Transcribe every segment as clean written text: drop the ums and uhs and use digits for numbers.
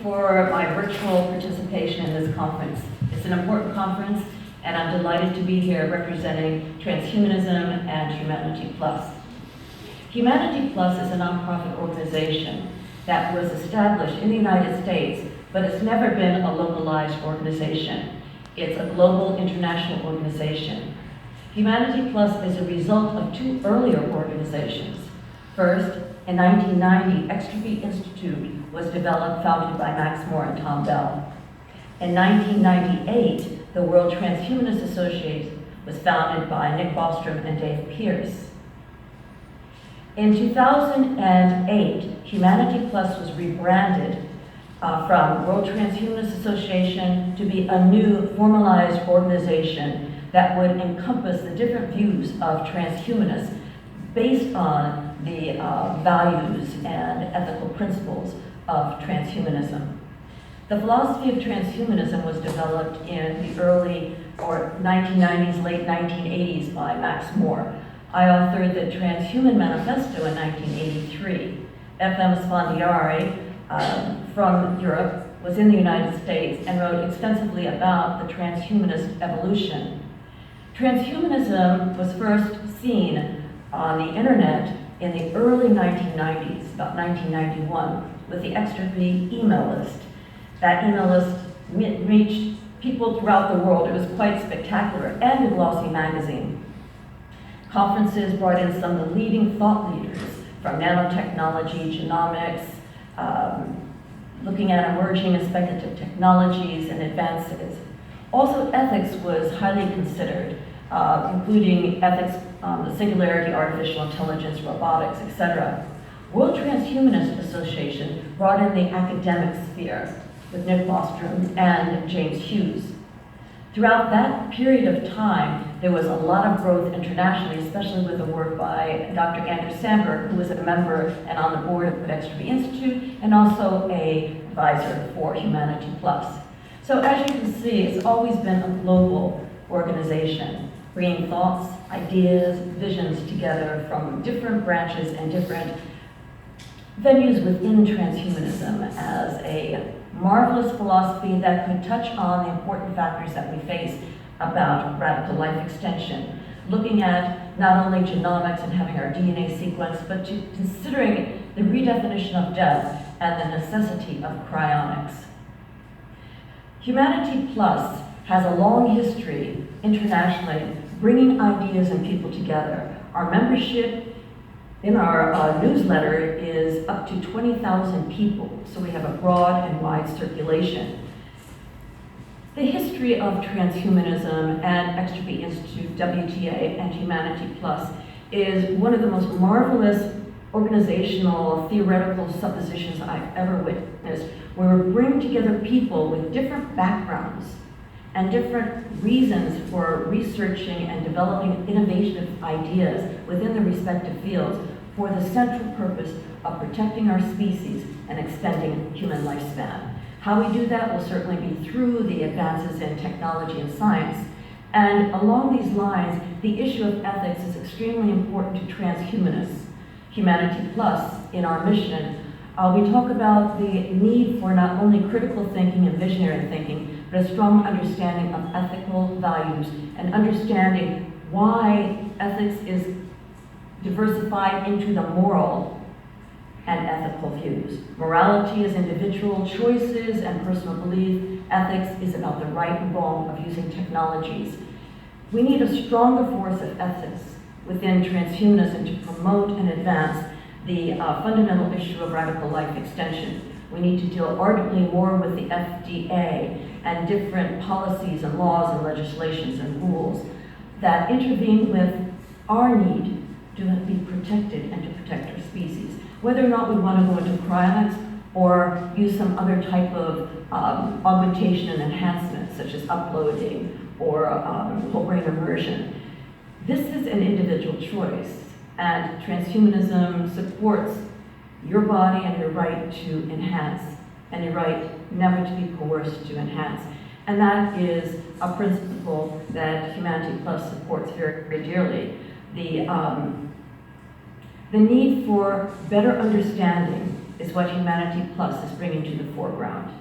for my virtual participation in this conference. It's an important conference, and I'm delighted to be here representing Transhumanism and Humanity Plus. Humanity Plus is a nonprofit organization that was established in the United States, but it's never been a localized organization. It's a global international organization. Humanity Plus is a result of two earlier organizations. First, in 1990, Extropy Institute was developed, founded by Max Moore and Tom Bell. In 1998, the World Transhumanist Association was founded by Nick Bostrom and Dave Pierce. In 2008, Humanity Plus was rebranded from World Transhumanist Association to be a new formalized organization that would encompass the different views of transhumanists based on the values and ethical principles of transhumanism. The philosophy of transhumanism was developed in the early 1990s, late 1980s by Max Moore. I authored the Transhuman Manifesto in 1983. F.M. Sfandiari from Europe was in the United States and wrote extensively about the transhumanist evolution. Transhumanism was first seen on the internet in the early 1990s, about 1991, with the Extropy email list. That email list reached people throughout the world. It was quite spectacular, and a glossy magazine. Conferences brought in some of the leading thought leaders from nanotechnology, genomics, looking at emerging and speculative technologies and advances. Also, ethics was highly considered, including ethics on the singularity, artificial intelligence, robotics, etc. World Transhumanist Association brought in the academic sphere with Nick Bostrom and James Hughes. Throughout that period of time, there was a lot of growth internationally, especially with the work by Dr. Andrew Sandberg, who was a member and on the board of the Extropy Institute, and also an advisor for Humanity Plus. So as you can see, it's always been a global organization, bringing thoughts, ideas, visions together from different branches and different venues within transhumanism as a marvelous philosophy that could touch on the important factors that we face about radical life extension, looking at not only genomics and having our DNA sequenced, but to considering the redefinition of death and the necessity of cryonics. Humanity Plus has a long history internationally bringing ideas and people together. Our membership in our newsletter is up to 20,000 people, so we have a broad and wide circulation. The history of transhumanism and Extropy Institute, WTA, and Humanity Plus is one of the most marvelous organizational theoretical suppositions I've ever witnessed, where we bring together people with different backgrounds and different reasons for researching and developing innovative ideas within the respective fields for the central purpose of protecting our species and extending human lifespan. How we do that will certainly be through the advances in technology and science. And along these lines, the issue of ethics is extremely important to transhumanists. Humanity Plus, in our mission, we talk about the need for not only critical thinking and visionary thinking, but a strong understanding of ethical values and understanding why ethics is diversified into the moral and ethical views. Morality is individual choices and personal belief. Ethics is about the right and wrong of using technologies. We need a stronger force of ethics within transhumanism to promote and advance the fundamental issue of radical life extension. We need to deal ardently more with the FDA and different policies and laws and legislations and rules that intervene with our need to be protected and to protect our species. Whether or not we want to go into cryonics or use some other type of augmentation and enhancement, such as uploading or whole brain immersion. This is an individual choice, and transhumanism supports your body and your right to enhance, and your right never to be coerced to enhance. And that is a principle that Humanity Plus supports very, very dearly. The need for better understanding is what Humanity Plus is bringing to the foreground.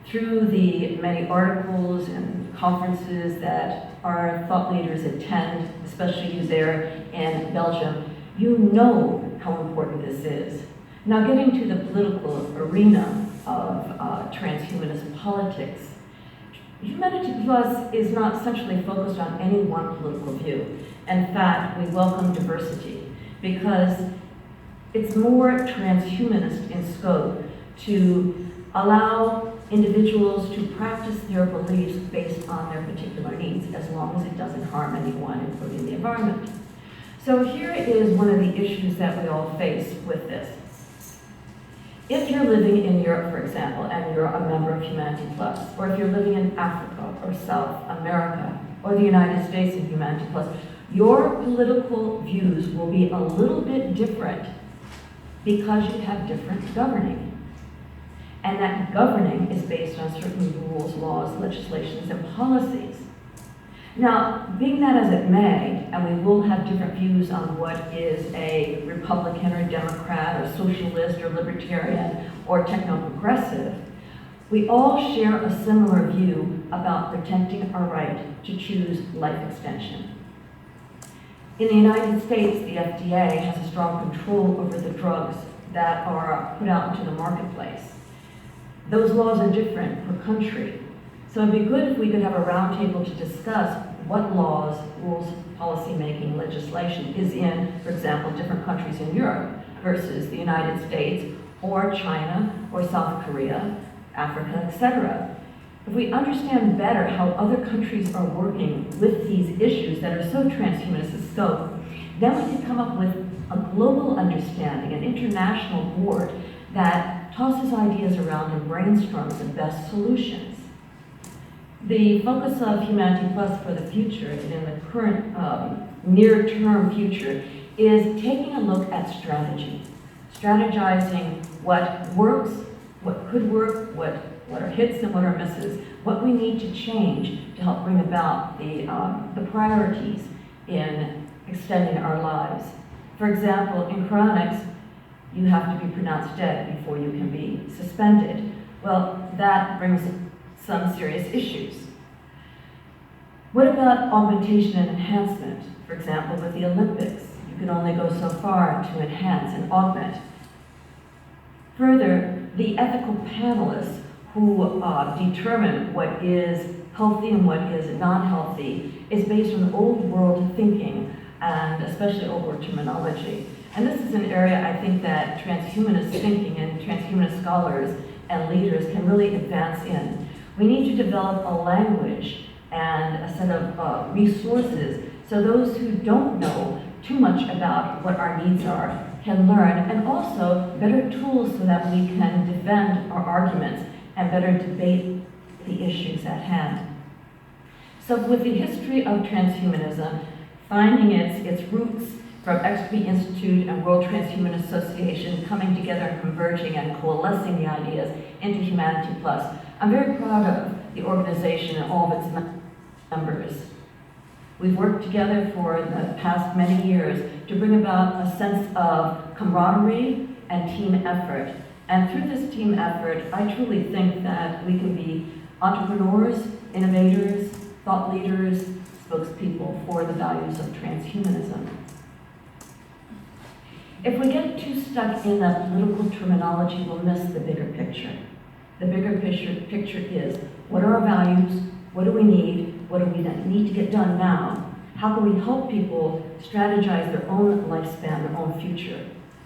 Through the many articles and conferences that our thought leaders attend, especially you there in Belgium, you know how important this is. Now getting to the political arena of transhumanist politics, Humanity Plus is not centrally focused on any one political view. In fact, we welcome diversity because it's more transhumanist in scope to allow individuals to practice their beliefs based on their particular needs, as long as it doesn't harm anyone, including the environment. So here is one of the issues that we all face with this. If you're living in Europe, for example, and you're a member of Humanity Plus, or if you're living in Africa or South America or the United States in Humanity Plus, your political views will be a little bit different because you have different governing. And that governing is based on certain rules, laws, legislations, and policies. Now, being that as it may, and we will have different views on what is a Republican or Democrat or socialist or libertarian or techno-progressive, we all share a similar view about protecting our right to choose life extension. In the United States, the FDA has a strong control over the drugs that are put out into the marketplace. Those laws are different per country. So it'd be good if we could have a roundtable to discuss what laws, rules, policy-making, legislation is in, for example, different countries in Europe versus the United States or China or South Korea, Africa, etc. If we understand better how other countries are working with these issues that are so transhumanist in scope, then we can come up with a global understanding, an international board that tosses ideas around and brainstorms the best solutions. The focus of Humanity Plus for the future and in the current near-term future is taking a look at strategy, strategizing what works, what could work, what are hits and what are misses, what we need to change to help bring about the priorities in extending our lives. For example, in cryonics, you have to be pronounced dead before you can be suspended. Well, that brings some serious issues. What about augmentation and enhancement? For example, with the Olympics, you can only go so far to enhance and augment. Further, the ethical panelists who determine what is healthy and what is not healthy is based on old world thinking and especially old world terminology. And this is an area I think that transhumanist thinking and transhumanist scholars and leaders can really advance in. We need to develop a language and a set of resources so those who don't know too much about what our needs are can learn, and also better tools so that we can defend our arguments and better debate the issues at hand. So with the history of transhumanism, finding its roots from XP Institute and World Transhumanist Association coming together and converging and coalescing the ideas into Humanity Plus, I'm very proud of the organization and all of its members. We've worked together for the past many years to bring about a sense of camaraderie and team effort. And through this team effort, I truly think that we can be entrepreneurs, innovators, thought leaders, spokespeople for the values of transhumanism. If we get too stuck in the political terminology, we'll miss the bigger picture. The bigger picture is, what are our values? What do we need? What do we need to get done now? How can we help people strategize their own lifespan, their own future?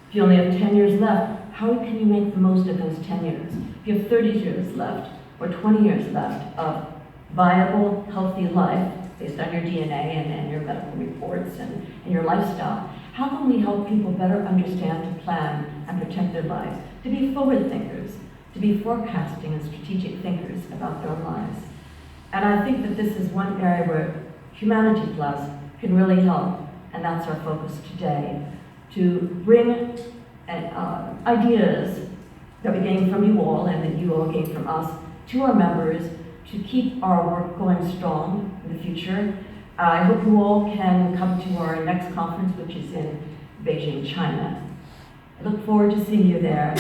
If you only have 10 years left, how can you make the most of those 10 years? If you have 30 years left or 20 years left of viable, healthy life based on your DNA and your medical reports and your lifestyle, how can we help people better understand, to plan, and protect their lives, to be forward thinkers, to be forecasting and strategic thinkers about their lives? And I think that this is one area where Humanity Plus can really help, and that's our focus today, to bring ideas that we gain from you all and that you all gain from us to our members to keep our work going strong in the future. I hope you all can come to our next conference, which is in Beijing, China. I look forward to seeing you there.